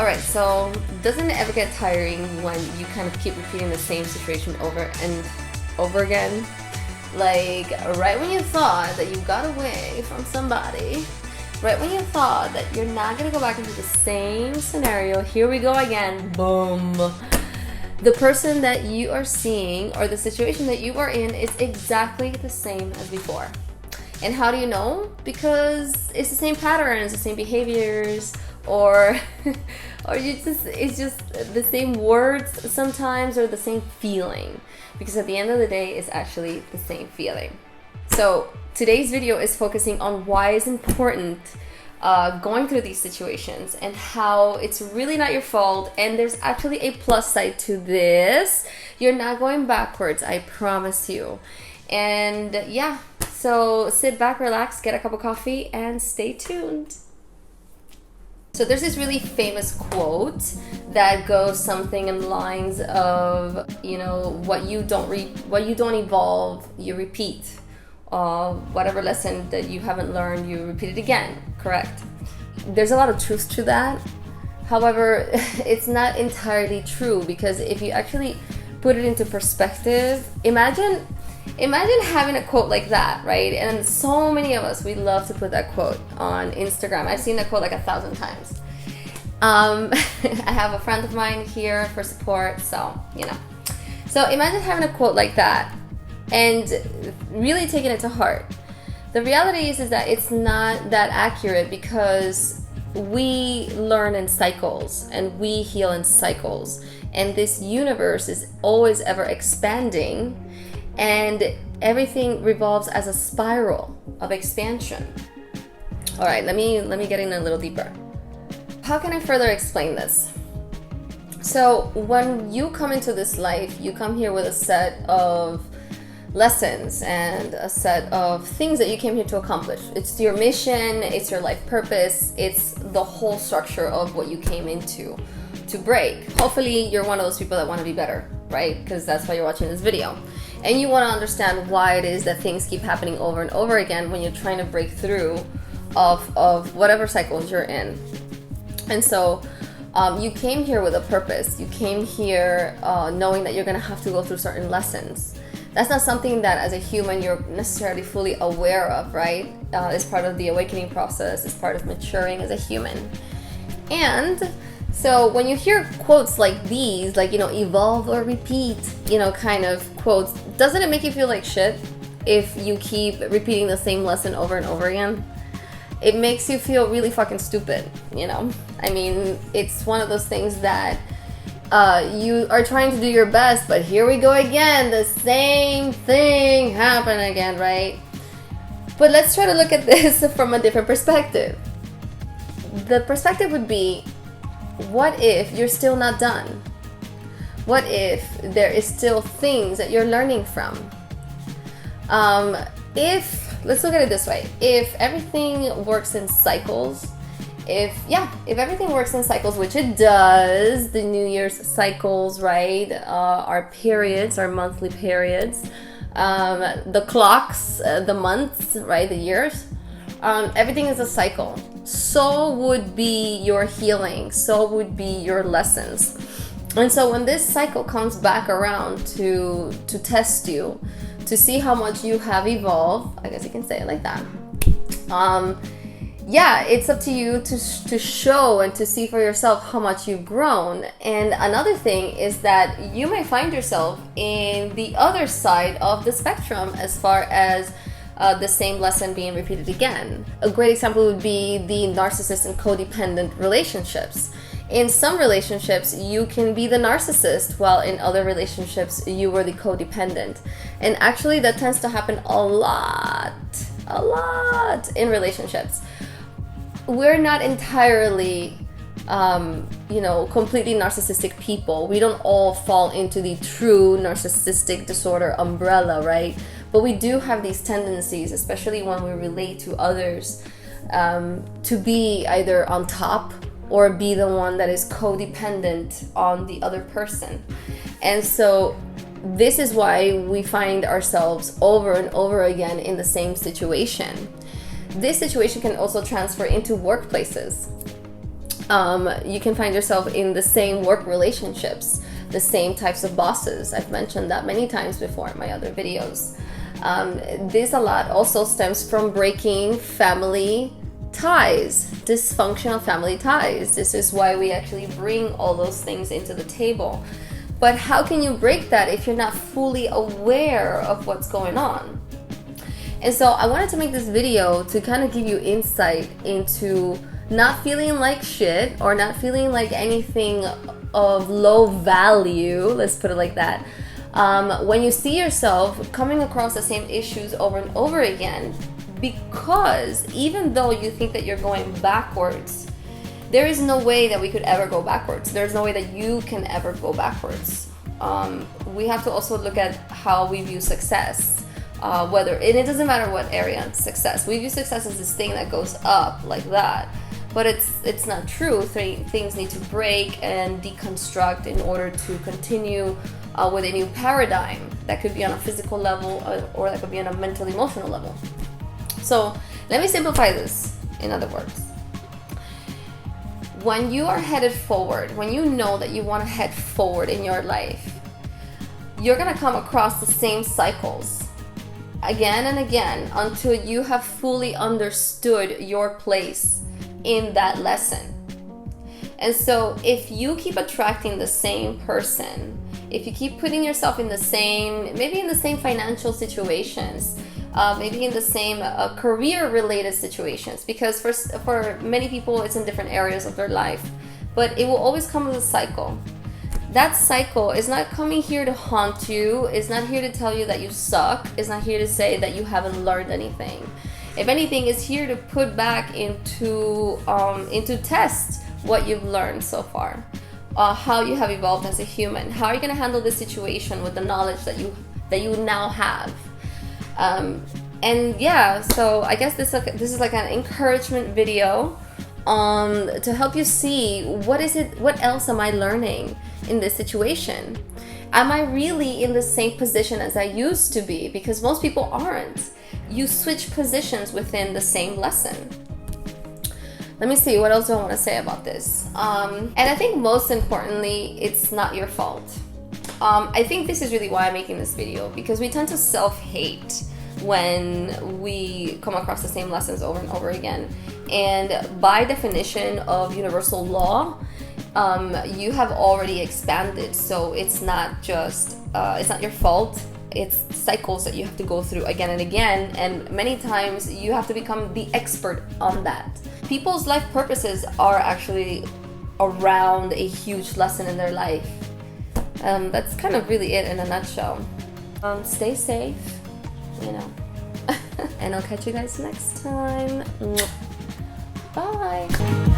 All right, so doesn't it ever get tiring when you kind of keep repeating the same situation over and over again? Like, right when you thought that you got away from somebody, right when you thought that you're not gonna go back into the same scenario, here we go again, boom. The person that you are seeing or the situation that you are in is exactly the same as before. And how do you know? Because it's the same patterns, the same behaviors, or it's just the same words sometimes, or the same feeling. Because at the end of the day, it's actually the same feeling. So today's video is focusing on why it's important going through these situations and how it's really not your fault, and there's actually a plus side to this. You're not going backwards, I promise you. And yeah, so sit back, relax, get a cup of coffee, and stay tuned. So there's this really famous quote that goes something in lines of, you know, what you don't evolve, you repeat. Whatever lesson that you haven't learned, you repeat it again, correct? There's a lot of truth to that. However, it's not entirely true, because if you actually put it into perspective, imagine having a quote like that, right? And so many of us, we love to put that quote on Instagram. I've seen that quote like 1,000 times. I have a friend of mine here for support, so, you know. So imagine having a quote like that and really taking it to heart. The reality is that it's not that accurate, because we learn in cycles and we heal in cycles. And this universe is always ever expanding, and everything revolves as a spiral of expansion. All right, let me get in a little deeper. How can I further explain this? So when you come into this life, you come here with a set of lessons and a set of things that you came here to accomplish. It's your mission, it's your life purpose, it's the whole structure of what you came into to break. Hopefully you're one of those people that want to be better, right? Because that's why you're watching this video. And you want to understand why it is that things keep happening over and over again when you're trying to break through of whatever cycles you're in. And so you came here with a purpose. You came here knowing that you're going to have to go through certain lessons. That's not something that as a human you're necessarily fully aware of, right? It's part of the awakening process. It's part of maturing as a human. And so when you hear quotes like these, like, you know, evolve or repeat, you know, kind of quotes, doesn't it make you feel like shit if you keep repeating the same lesson over and over again? It makes you feel really fucking stupid, you know? I mean, it's one of those things that you are trying to do your best, but here we go again, the same thing happened again, right? But let's try to look at this from a different perspective. The perspective would be, what if you're still not done? What if there is still things that you're learning from? Let's look at it this way. If everything works in cycles, if everything works in cycles, which it does, the New Year's cycles, right? Our periods, our monthly periods, the clocks, the months, right? The years, everything is a cycle. So would be your healing, so would be your lessons. And so when this cycle comes back around to test you, to see how much you have evolved, I guess you can say it like that. Yeah, it's up to you to show and to see for yourself how much you've grown. And another thing is that you may find yourself in the other side of the spectrum as far as the same lesson being repeated again. A great example would be the narcissist and codependent relationships. In some relationships, you can be the narcissist, while in other relationships, you were the codependent. And actually, that tends to happen a lot in relationships. We're not entirely, completely narcissistic people. We don't all fall into the true narcissistic disorder umbrella, right? But we do have these tendencies, especially when we relate to others, to be either on top or be the one that is codependent on the other person. And so this is why we find ourselves over and over again in the same situation. This situation can also transfer into workplaces. You can find yourself in the same work relationships, the same types of bosses. I've mentioned that many times before in my other videos. This a lot also stems from breaking family ties, dysfunctional family ties. This is why we actually bring all those things into the table. But how can you break that if you're not fully aware of what's going on? And so I wanted to make this video to kind of give you insight into not feeling like shit or not feeling like anything of low value, let's put it like that. When you see yourself coming across the same issues over and over again, because even though you think that you're going backwards, there is no way that we could ever go backwards. There's no way that you can ever go backwards. We have to also look at how we view success. And it doesn't matter what area of success. We view success as this thing that goes up like that. But it's not true. Things need to break and deconstruct in order to continue with a new paradigm. That could be on a physical level or that could be on a mental, emotional level. So let me simplify this in other words. When you are headed forward, when you know that you want to head forward in your life, you're going to come across the same cycles again and again until you have fully understood your place in that lesson. And so if you keep attracting the same person, if you keep putting yourself in the same, maybe in the same financial situations, maybe in the same career-related situations, because for many people it's in different areas of their life, but it will always come with a cycle. That cycle is not coming here to haunt you, it's not here to tell you that you suck, it's not here to say that you haven't learned anything. If anything, it's here to put back into test what you've learned so far, how you have evolved as a human, how are you going to handle this situation with the knowledge that you now have. And yeah, so I guess this is like an encouragement video to help you see what else am I learning in this situation. Am I really in the same position as I used to be? Because most people aren't. You switch positions within the same lesson. Let me see, what else do I want to say about this? And I think most importantly, it's not your fault. I think this is really why I'm making this video, because we tend to self-hate when we come across the same lessons over and over again. And by definition of universal law, you have already expanded. So it's not just, it's not your fault. It's cycles that you have to go through again and again. And many times you have to become the expert on that. People's life purposes are actually around a huge lesson in their life. That's kind of really it in a nutshell. Stay safe, you know. And I'll catch you guys next time. Bye.